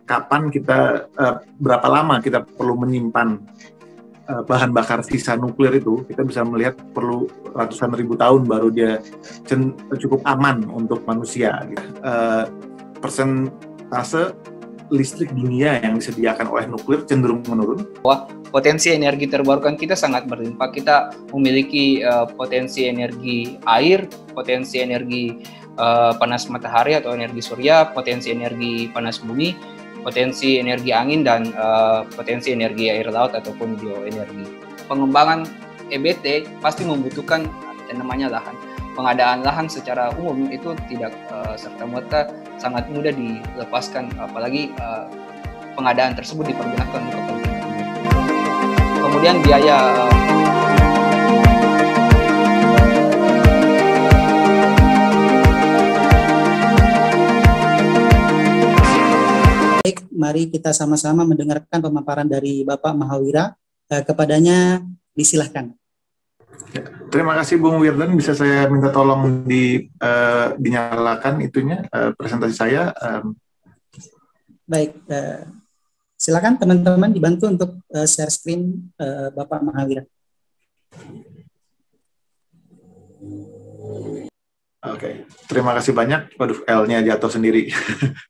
kapan kita, berapa lama kita perlu menyimpan bahan bakar sisa nuklir itu, kita bisa melihat perlu ratusan ribu tahun baru dia cukup aman untuk manusia. Persentase listrik dunia yang disediakan oleh nuklir cenderung menurun. Wah, potensi energi terbarukan kita sangat berlimpah. Kita memiliki potensi energi air, potensi energi panas matahari atau energi surya, potensi energi panas bumi, potensi energi angin, dan potensi energi air laut ataupun bioenergi. Pengembangan EBT pasti membutuhkan yang namanya lahan. Pengadaan lahan secara umum itu tidak serta-merta sangat mudah dilepaskan, apalagi pengadaan tersebut dipergunakan untuk kepentingan umum. Kemudian biaya Baik, mari kita sama-sama mendengarkan pemaparan dari Bapak Mahawira. Kepadanya disilahkan. Terima kasih Bung Wirdan, bisa saya minta tolong dinyalakan itunya presentasi saya. Baik, silakan teman-teman dibantu untuk share screen Bapak Mahawira. Oke, terima kasih banyak. Waduh, L-nya jatuh sendiri.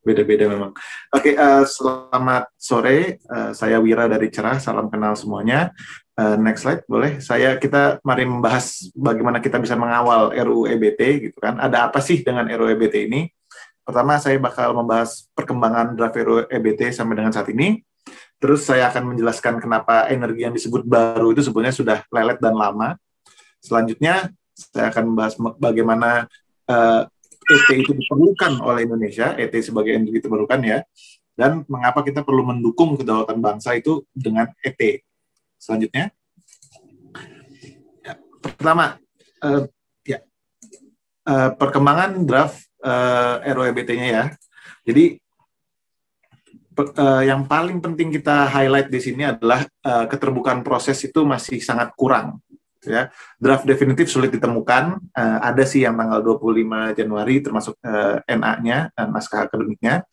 Beda-beda memang. Oke, selamat sore. Saya Wira dari Cerah. Salam kenal semuanya. Next slide, boleh? Kita mari membahas bagaimana kita bisa mengawal RUU EBT, gitu kan? Ada apa sih dengan RUU EBT ini? Pertama, saya bakal membahas perkembangan draft RUU EBT sampai dengan saat ini. Terus saya akan menjelaskan kenapa energi yang disebut baru itu sebenarnya sudah lelet dan lama. Selanjutnya, saya akan membahas bagaimana ET itu diperlukan oleh Indonesia, ET sebagai energi terbarukan ya, dan mengapa kita perlu mendukung kedaulatan bangsa itu dengan ET. Selanjutnya, pertama, perkembangan draft RUU EBT-nya ya. Jadi yang paling penting kita highlight di sini adalah keterbukaan proses itu masih sangat kurang. Ya, draft definitif sulit ditemukan. Ada sih yang tanggal 25 Januari termasuk NA-nya, naskah akademiknya.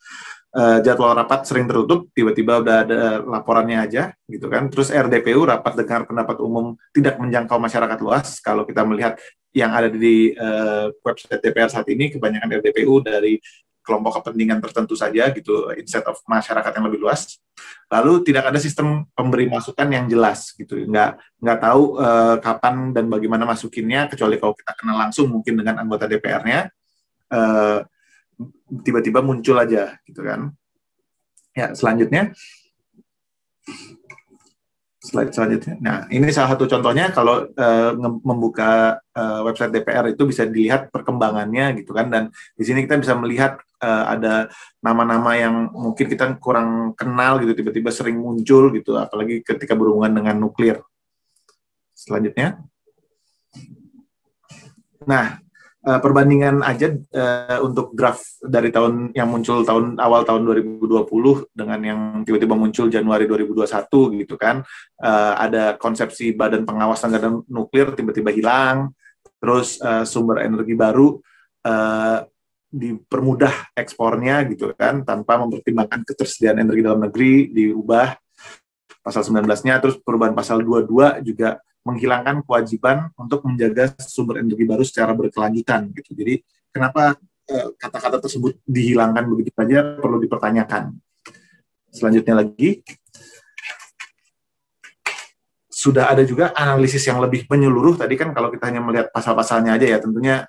Jadwal rapat sering tertutup, tiba-tiba udah ada laporannya aja, gitu kan. Terus RDPU, rapat dengar pendapat umum, tidak menjangkau masyarakat luas. Kalau kita melihat yang ada di website DPR saat ini, kebanyakan RDPU dari kelompok kepentingan tertentu saja, gitu, instead of masyarakat yang lebih luas. Lalu tidak ada sistem pemberi masukan yang jelas, gitu. Nggak tahu kapan dan bagaimana masukinnya, kecuali kalau kita kenal langsung mungkin dengan anggota DPR-nya. Tiba-tiba muncul aja, gitu kan. Ya, selanjutnya. Slide selanjutnya. Nah, ini salah satu contohnya kalau membuka website DPR itu bisa dilihat perkembangannya, gitu kan. Dan di sini kita bisa melihat ada nama-nama yang mungkin kita kurang kenal, gitu, tiba-tiba sering muncul, gitu, apalagi ketika berhubungan dengan nuklir. Selanjutnya. Nah, perbandingan aja untuk draft dari tahun yang muncul awal tahun 2020 dengan yang tiba-tiba muncul Januari 2021, gitu kan. Ada konsepsi Badan Pengawas Anggaran Nuklir tiba-tiba hilang, terus sumber energi baru dipermudah ekspornya, gitu kan, tanpa mempertimbangkan ketersediaan energi dalam negeri, diubah pasal 19-nya, terus perubahan pasal 22 juga menghilangkan kewajiban untuk menjaga sumber energi baru secara berkelanjutan, gitu. Jadi kenapa kata-kata tersebut dihilangkan begitu saja perlu dipertanyakan. Selanjutnya lagi, sudah ada juga analisis yang lebih menyeluruh. Tadi kan kalau kita hanya melihat pasal-pasalnya aja ya, tentunya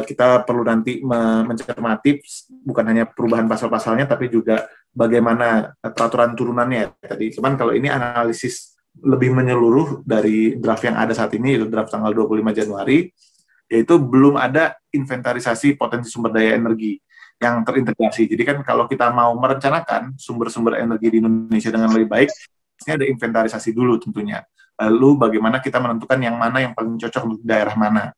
kita perlu nanti mencermati bukan hanya perubahan pasal-pasalnya, tapi juga bagaimana peraturan turunannya tadi. Cuman kalau ini analisis lebih menyeluruh dari draft yang ada saat ini, itu draft tanggal 25 Januari, yaitu belum ada inventarisasi potensi sumber daya energi yang terintegrasi. Jadi kan kalau kita mau merencanakan sumber-sumber energi di Indonesia dengan lebih baik, ini ada inventarisasi dulu tentunya. Lalu bagaimana kita menentukan yang mana yang paling cocok untuk daerah mana.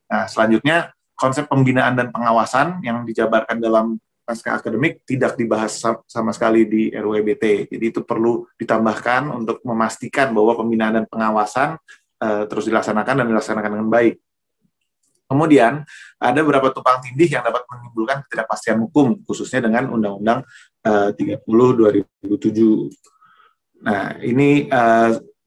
Nah, selanjutnya konsep pembinaan dan pengawasan yang dijabarkan dalam naskah akademik tidak dibahas sama sekali di RUU EBT. Jadi itu perlu ditambahkan untuk memastikan bahwa pembinaan dan pengawasan terus dilaksanakan dengan baik. Kemudian ada beberapa tumpang tindih yang dapat menimbulkan ketidakpastian hukum, khususnya dengan undang-undang 2007. Nah, ini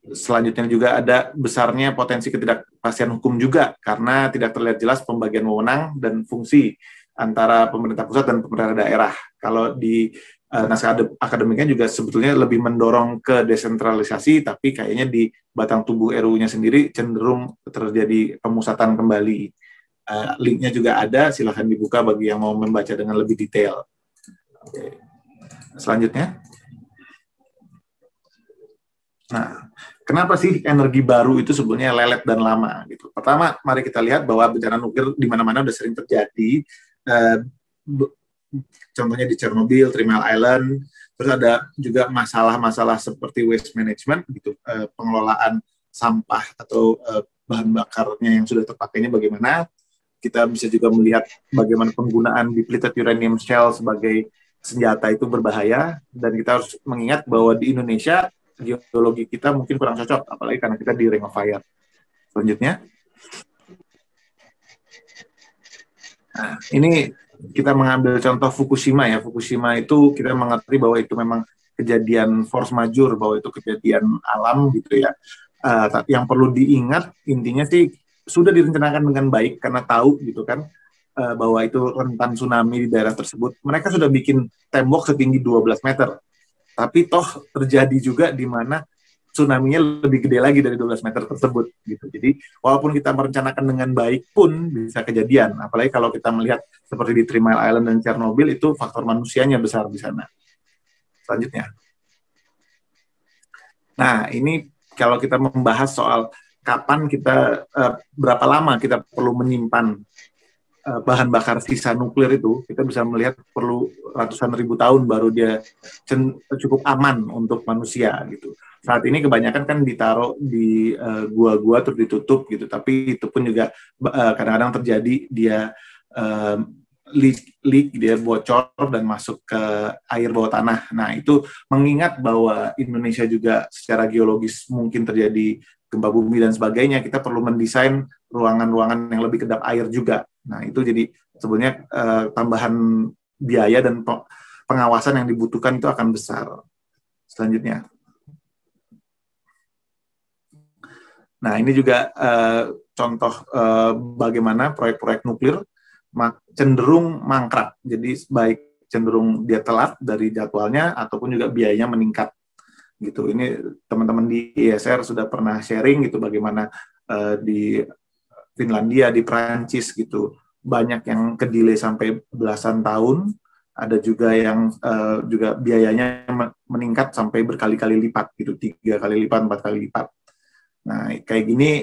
selanjutnya juga ada besarnya potensi ketidakpastian hukum juga karena tidak terlihat jelas pembagian wewenang dan fungsi antara pemerintah pusat dan pemerintah daerah. Kalau di naskah akademiknya juga sebetulnya lebih mendorong ke desentralisasi, tapi kayaknya di batang tubuh RUU-nya sendiri cenderung terjadi pemusatan kembali. Linknya juga ada, silahkan dibuka bagi yang mau membaca dengan lebih detail. Oke. Selanjutnya. Nah, kenapa sih energi baru itu sebenarnya lelet dan lama gitu? Pertama, mari kita lihat bahwa bencana nuklir di mana-mana udah sering terjadi. Contohnya di Chernobyl, 3 Mile Island. Terus ada juga masalah-masalah seperti waste management gitu, pengelolaan sampah atau bahan bakarnya yang sudah terpakainya bagaimana. Kita bisa juga melihat bagaimana penggunaan depleted uranium shell sebagai senjata itu berbahaya, dan kita harus mengingat bahwa di Indonesia geologi kita mungkin kurang cocok, apalagi karena kita di Ring of Fire. Selanjutnya. Nah, ini kita mengambil contoh Fukushima ya. Fukushima itu kita mengerti bahwa itu memang kejadian force majeure, bahwa itu kejadian alam gitu ya. Yang perlu diingat intinya sih sudah direncanakan dengan baik karena tahu gitu kan bahwa itu rentan tsunami di daerah tersebut. Mereka sudah bikin tembok setinggi 12 meter. Tapi toh terjadi juga di mana tsunami-nya lebih gede lagi dari 12 meter tersebut gitu. Jadi walaupun kita merencanakan dengan baik pun bisa kejadian. Apalagi kalau kita melihat seperti di 3 Mile Island dan Chernobyl, itu faktor manusianya besar di sana. Selanjutnya. Nah, ini kalau kita membahas soal kapan kita, berapa lama kita perlu menyimpan bahan bakar sisa nuklir itu, kita bisa melihat perlu ratusan ribu tahun baru dia cukup aman untuk manusia gitu. Saat ini kebanyakan kan ditaruh di gua-gua terus ditutup gitu, tapi itu pun juga kadang-kadang terjadi dia leak, dia bocor dan masuk ke air bawah tanah. Nah, itu mengingat bahwa Indonesia juga secara geologis mungkin terjadi gempa bumi dan sebagainya, kita perlu mendesain ruangan-ruangan yang lebih kedap air juga. Nah, itu jadi sebenarnya tambahan biaya dan pengawasan yang dibutuhkan itu akan besar. Selanjutnya. Nah, ini juga contoh bagaimana proyek-proyek nuklir cenderung mangkrak. Jadi baik cenderung dia telat dari jadwalnya ataupun juga biayanya meningkat. Gitu. Ini teman-teman di ISR sudah pernah sharing gitu bagaimana di Finlandia, di Prancis gitu, banyak yang kedelay sampai belasan tahun, ada juga yang juga biayanya meningkat sampai berkali-kali lipat gitu, 3 kali lipat, 4 kali lipat. Nah, kayak gini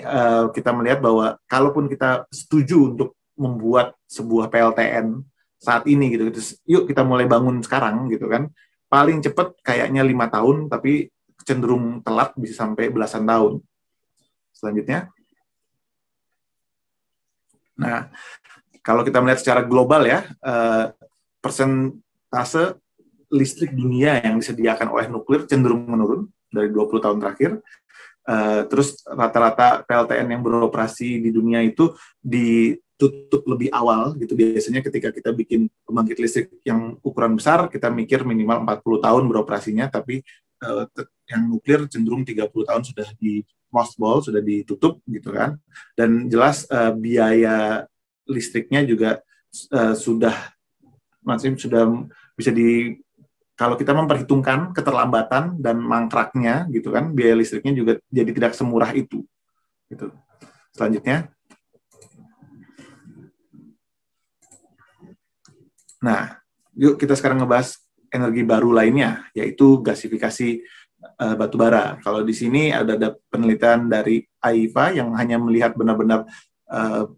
kita melihat bahwa kalaupun kita setuju untuk membuat sebuah PLTN saat ini gitu, yuk kita mulai bangun sekarang gitu kan, paling cepat kayaknya 5 tahun, tapi cenderung telat bisa sampai belasan tahun. Selanjutnya. Nah, kalau kita melihat secara global ya, persentase listrik dunia yang disediakan oleh nuklir cenderung menurun dari 20 tahun terakhir. Terus rata-rata PLTN yang beroperasi di dunia itu ditutup lebih awal gitu. Biasanya ketika kita bikin pembangkit listrik yang ukuran besar, kita mikir minimal 40 tahun beroperasinya, tapi yang nuklir cenderung 30 tahun sudah di mothball, sudah ditutup gitu kan. Dan jelas biaya listriknya juga sudah bisa kalau kita memperhitungkan keterlambatan dan mangkraknya gitu kan, biaya listriknya juga jadi tidak semurah itu. Gitu. Selanjutnya. Nah, yuk kita sekarang ngebahas energi baru lainnya, yaitu gasifikasi batu bara. Kalau di sini ada penelitian dari AIFA yang hanya melihat benar-benar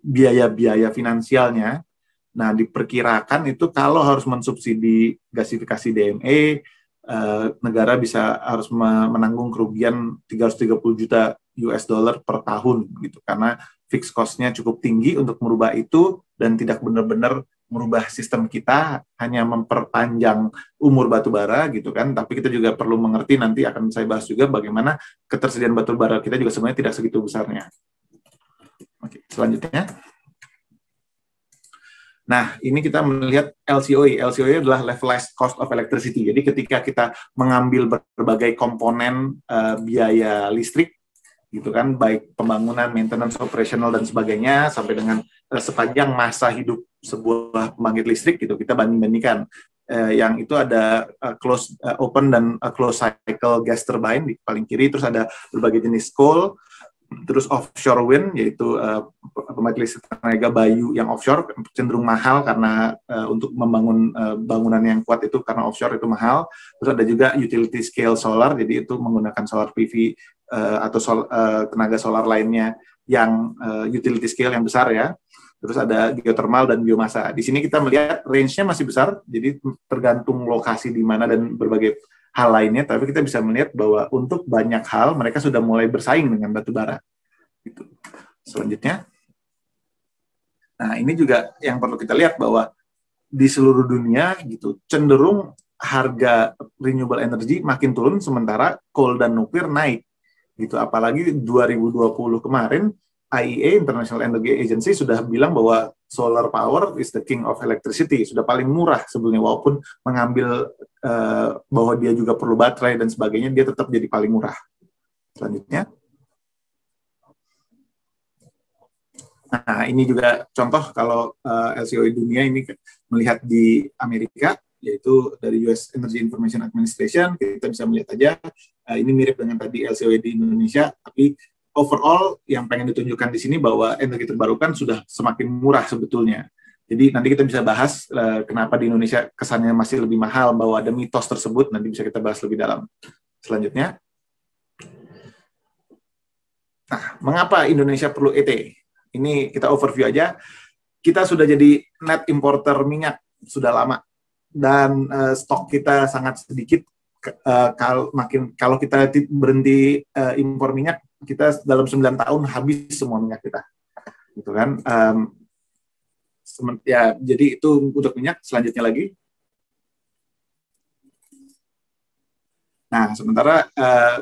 biaya-biaya finansialnya. Nah, diperkirakan itu kalau harus mensubsidi gasifikasi DME, negara harus menanggung kerugian 330 juta US dollar per tahun gitu, karena fixed cost-nya cukup tinggi untuk merubah itu dan tidak benar-benar merubah sistem kita, hanya memperpanjang umur batu bara gitu kan. Tapi kita juga perlu mengerti, nanti akan saya bahas juga bagaimana ketersediaan batu bara kita juga sebenarnya tidak segitu besarnya. Oke, selanjutnya. Nah, ini kita melihat LCOE. LCOE adalah levelized cost of electricity. Jadi ketika kita mengambil berbagai komponen biaya listrik, gitu kan, baik pembangunan, maintenance, operational dan sebagainya, sampai dengan sepanjang masa hidup sebuah pembangkit listrik, gitu, kita banding-bandingkan. Yang itu ada open dan closed cycle gas turbine di paling kiri, terus ada berbagai jenis coal, terus offshore wind, yaitu pembangkit listrik tenaga bayu yang offshore cenderung mahal karena untuk membangun bangunan yang kuat itu karena offshore itu mahal. Terus ada juga utility scale solar, jadi itu menggunakan solar PV atau tenaga solar lainnya yang utility scale yang besar ya. Terus ada geothermal dan biomasa. Di sini kita melihat range-nya masih besar, jadi tergantung lokasi di mana dan berbagai hal lainnya, tapi kita bisa melihat bahwa untuk banyak hal mereka sudah mulai bersaing dengan batu bara. Gitu. Selanjutnya, nah ini juga yang perlu kita lihat bahwa di seluruh dunia gitu cenderung harga renewable energy makin turun sementara coal dan nuklir naik. Gitu. Apalagi 2020 kemarin IEA, International Energy Agency, sudah bilang bahwa solar power is the king of electricity, sudah paling murah sebelumnya, walaupun mengambil bahwa dia juga perlu baterai dan sebagainya, dia tetap jadi paling murah. Selanjutnya. Nah, ini juga contoh kalau LCOE dunia ini melihat di Amerika, yaitu dari US Energy Information Administration, kita bisa melihat aja, ini mirip dengan tadi LCOE di Indonesia, tapi overall yang pengen ditunjukkan di sini bahwa energi terbarukan sudah semakin murah sebetulnya. Jadi nanti kita bisa bahas kenapa di Indonesia kesannya masih lebih mahal, bahwa ada mitos tersebut, nanti bisa kita bahas lebih dalam. Selanjutnya. Nah, mengapa Indonesia perlu ET? Ini kita overview aja. Kita sudah jadi net importer minyak sudah lama, dan stok kita sangat sedikit. Kalau kita berhenti impor minyak, kita dalam 9 tahun habis semua minyak kita, gitu kan? Ya, jadi itu untuk minyak. Selanjutnya lagi. Nah, sementara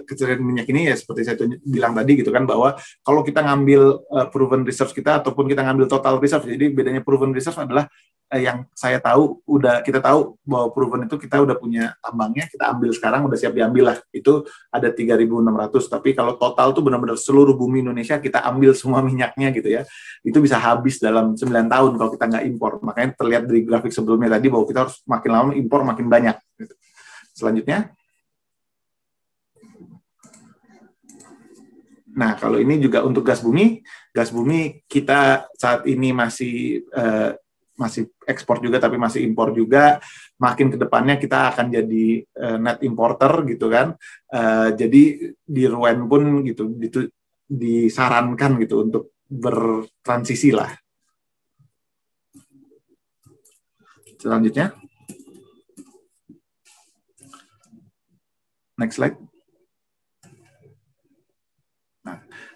keceriaan minyak ini ya seperti saya bilang tadi gitu kan, bahwa kalau kita ngambil proven reserve kita ataupun kita ngambil total reserve, jadi bedanya proven reserve adalah yang saya tahu, kita tahu bahwa proven itu kita udah punya tambangnya, kita ambil sekarang, udah siap diambil lah, itu ada 3.600, tapi kalau total tuh benar-benar seluruh bumi Indonesia kita ambil semua minyaknya gitu ya, itu bisa habis dalam 9 tahun kalau kita nggak impor. Makanya terlihat dari grafik sebelumnya tadi bahwa kita harus makin lama impor makin banyak gitu. Selanjutnya. Nah, kalau ini juga untuk gas bumi kita saat ini masih ekspor juga, tapi masih impor juga. Makin ke depannya kita akan jadi net importer gitu kan. Jadi di RUEN pun gitu disarankan gitu untuk bertransisi lah. Selanjutnya. Next slide.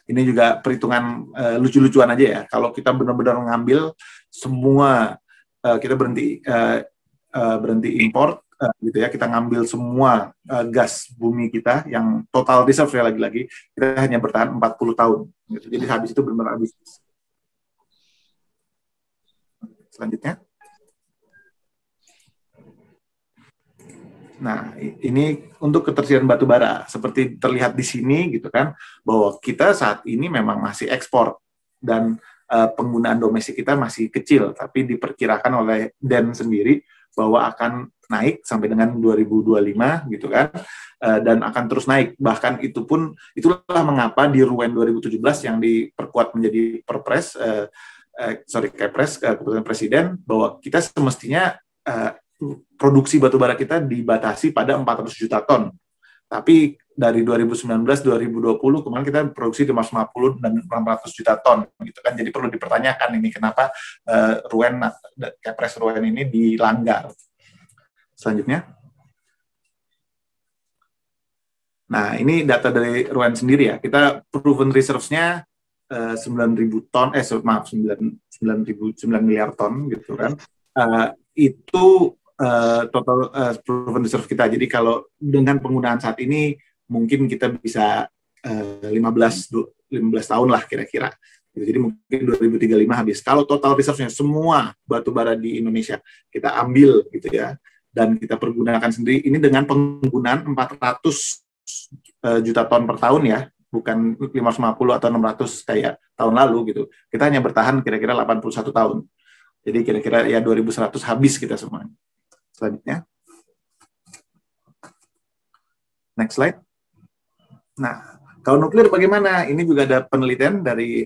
Ini juga perhitungan lucu-lucuan aja ya. Kalau kita benar-benar mengambil semua, kita berhenti import, gitu ya. Kita ngambil semua gas bumi kita yang total reserve ya, lagi-lagi kita hanya bertahan 40 tahun. Gitu. Jadi habis itu benar-benar habis. Selanjutnya. Nah, ini untuk ketersediaan batu bara. Seperti terlihat di sini gitu kan, bahwa kita saat ini memang masih ekspor dan penggunaan domestik kita masih kecil, tapi diperkirakan oleh DEN sendiri bahwa akan naik sampai dengan 2025 gitu kan, dan akan terus naik. Bahkan itulah mengapa di RUEN 2017 yang diperkuat menjadi Kepres keputusan Presiden, bahwa kita semestinya produksi batubara kita dibatasi pada 400 juta ton. Tapi dari 2019-2020 kemarin kita produksi 550 dan 600 juta ton gitu kan. Jadi perlu dipertanyakan ini kenapa Kepres RUEN ini dilanggar. Selanjutnya. Nah, ini data dari RUEN sendiri ya. Kita proven reserves-nya 9.000 ton, 9 miliar ton gitu kan. Itu total proven reserve kita. Jadi kalau dengan penggunaan saat ini mungkin kita bisa 15 tahun lah kira-kira. Jadi mungkin 2035 habis. Kalau total reserve-nya semua batu bara di Indonesia kita ambil gitu ya, dan kita pergunakan sendiri, ini dengan penggunaan 400 juta ton per tahun ya, bukan 550 atau 600 kayak tahun lalu gitu. Kita hanya bertahan kira-kira 81 tahun. Jadi kira-kira ya 2100 habis kita semuanya. Selanjutnya. Next slide. Nah, kalau nuklir bagaimana? Ini juga ada penelitian dari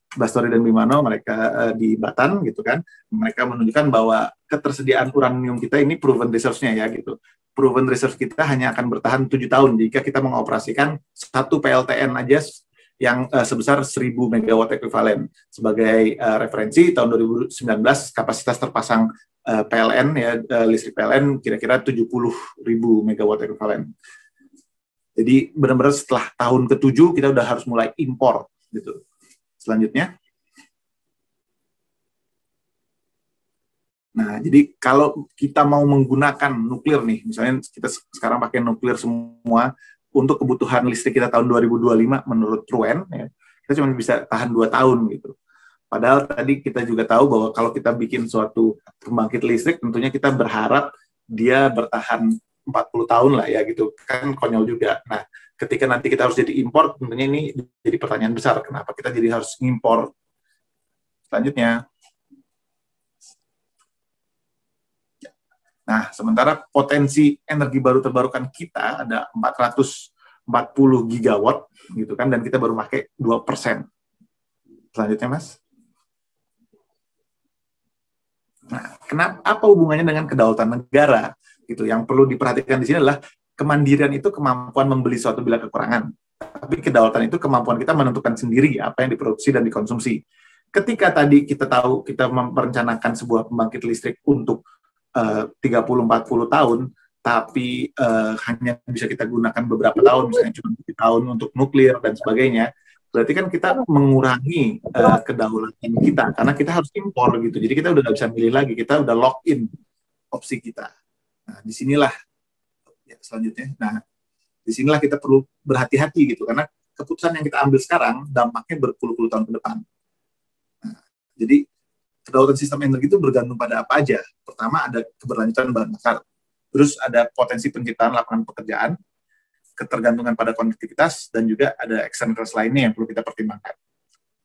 Bastori dan Bimano, mereka di Batan gitu kan. Mereka menunjukkan bahwa ketersediaan uranium kita ini proven reserve-nya ya gitu. Proven reserve kita hanya akan bertahan 7 tahun jika kita mengoperasikan satu PLTN aja yang sebesar 1000 megawatt ekuivalen. Sebagai referensi, tahun 2019 kapasitas terpasang PLN ya, listrik PLN kira-kira 70.000 megawatt ekuivalen. Jadi benar-benar setelah tahun ke-7 kita udah harus mulai impor gitu. Selanjutnya. Nah, jadi kalau kita mau menggunakan nuklir nih, misalnya kita sekarang pakai nuklir semua untuk kebutuhan listrik kita tahun 2025 menurut Truen, ya, kita cuma bisa tahan 2 tahun gitu. Padahal tadi kita juga tahu bahwa kalau kita bikin suatu pembangkit listrik, tentunya kita berharap dia bertahan 40 tahun lah ya gitu, kan konyol juga. Nah, ketika nanti kita harus jadi impor, tentunya ini jadi pertanyaan besar, kenapa kita jadi harus impor. Selanjutnya. Nah, sementara potensi energi baru terbarukan kita ada 440 gigawatt gitu kan, dan kita baru pakai 2%. Selanjutnya, Mas. Nah, apa hubungannya dengan kedaulatan negara? Gitu. Yang perlu diperhatikan di sini adalah kemandirian itu kemampuan membeli suatu bila kekurangan. Tapi kedaulatan itu kemampuan kita menentukan sendiri apa yang diproduksi dan dikonsumsi. Ketika tadi kita tahu kita merencanakan sebuah pembangkit listrik untuk 30-40 tahun, tapi hanya bisa kita gunakan beberapa tahun, misalnya cuma 7 tahun untuk nuklir dan sebagainya, berarti kan kita mengurangi kedaulatan kita, karena kita harus impor gitu. Jadi kita udah nggak bisa milih lagi, kita udah lock in opsi kita. Nah, disinilah ya, selanjutnya. Nah, disinilah kita perlu berhati-hati gitu, karena keputusan yang kita ambil sekarang dampaknya berpuluh-puluh tahun ke depan. Nah, jadi kedaulatan sistem energi itu bergantung pada apa aja. Pertama ada keberlanjutan bahan bakar, terus ada potensi penciptaan lapangan pekerjaan, ketergantungan pada konektivitas, dan juga ada externalities lainnya yang perlu kita pertimbangkan.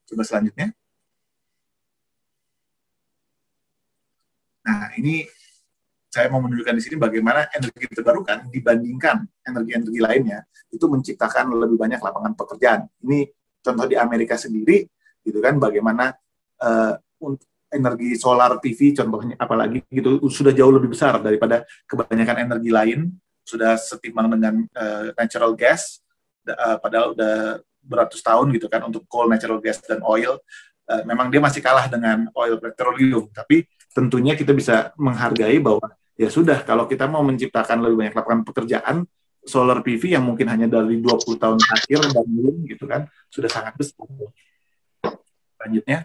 Coba selanjutnya. Nah, ini saya mau menunjukkan di sini bagaimana energi terbarukan dibandingkan energi-energi lainnya itu menciptakan lebih banyak lapangan pekerjaan. Ini contoh di Amerika sendiri, gitu kan, bagaimana untuk energi solar PV contohnya apalagi gitu sudah jauh lebih besar daripada kebanyakan energi lain, sudah setimbang dengan natural gas, padahal udah beratus tahun gitu kan untuk coal, natural gas, dan oil. Memang dia masih kalah dengan oil petroleum, tapi tentunya kita bisa menghargai bahwa ya sudah, kalau kita mau menciptakan lebih banyak lapangan pekerjaan, solar PV yang mungkin hanya dari 20 tahun terakhir dan belum gitu kan, sudah sangat besar. Selanjutnya.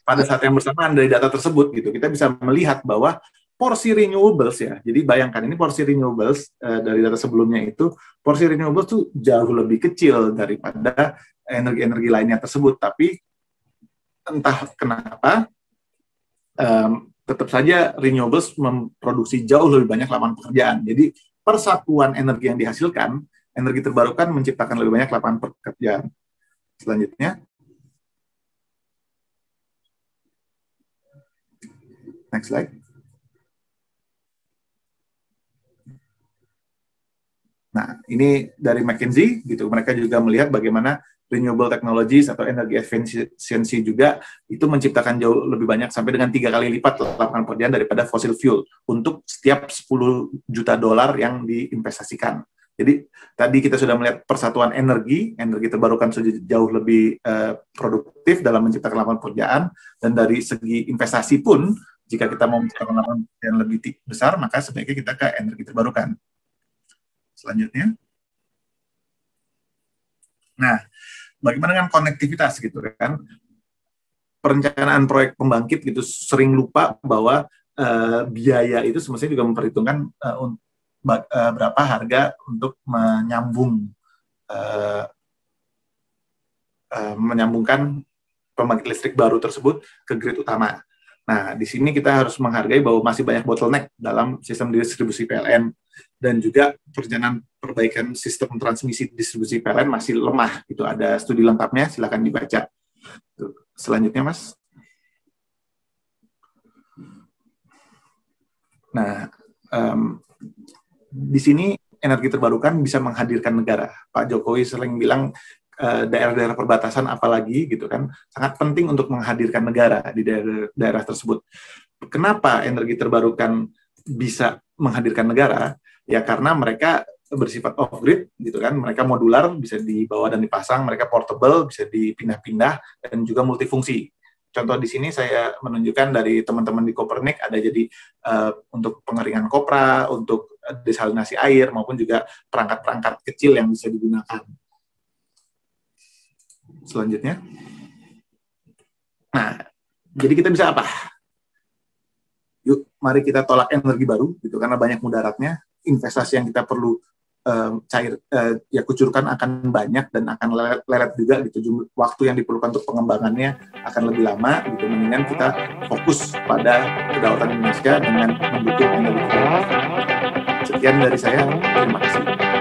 Pada saat yang bersamaan dari data tersebut gitu, kita bisa melihat bahwa porsi renewables ya, jadi bayangkan ini porsi renewables dari data sebelumnya itu, porsi renewables tuh jauh lebih kecil daripada energi-energi lainnya tersebut, tapi entah kenapa tetap saja renewables memproduksi jauh lebih banyak lapangan pekerjaan. Jadi persatuan energi yang dihasilkan, energi terbarukan menciptakan lebih banyak lapangan pekerjaan. Selanjutnya. Next slide. Nah, ini dari McKinsey gitu. Mereka juga melihat bagaimana renewable technologies atau energi efisiensi juga itu menciptakan jauh lebih banyak sampai dengan 3 kali lipat lapangan pekerjaan daripada fossil fuel untuk setiap 10 juta dolar yang diinvestasikan. Jadi tadi kita sudah melihat persatuan energi terbarukan sudah jauh lebih produktif dalam menciptakan lapangan pekerjaan, dan dari segi investasi pun jika kita mau menciptakan lapangan yang lebih besar, maka sebaiknya kita ke energi terbarukan. Selanjutnya. Nah, bagaimana dengan konektivitas gitu kan? Perencanaan proyek pembangkit gitu sering lupa bahwa biaya itu semestinya juga memperhitungkan berapa harga untuk menyambung menyambungkan pembangkit listrik baru tersebut ke grid utama. Nah, di sini kita harus menghargai bahwa masih banyak bottleneck dalam sistem distribusi PLN, dan juga perjalanan perbaikan sistem transmisi distribusi PLN masih lemah. Itu ada studi lengkapnya, silakan dibaca. Selanjutnya, Mas. Nah, di sini energi terbarukan bisa menghadirkan negara. Pak Jokowi sering bilang daerah-daerah perbatasan apalagi gitu kan sangat penting untuk menghadirkan negara di daerah tersebut. Kenapa energi terbarukan bisa menghadirkan negara? Ya karena mereka bersifat off grid gitu kan, mereka modular, bisa dibawa dan dipasang, mereka portable, bisa dipindah-pindah, dan juga multifungsi. Contoh di sini saya menunjukkan dari teman-teman di Kopernik ada jadi untuk pengeringan kopra, untuk desalinasi air, maupun juga perangkat-perangkat kecil yang bisa digunakan. Selanjutnya. Nah, jadi kita bisa apa? Yuk, mari kita tolak energi baru, gitu, karena banyak mudaratnya. Investasi yang kita perlu kucurkan akan banyak dan akan lelet juga, gitu. Waktu yang diperlukan untuk pengembangannya akan lebih lama, gitu. Mendingan kita fokus pada kedaulatan Indonesia dengan mendukung energi terbarukan. Sekian dari saya, terima kasih.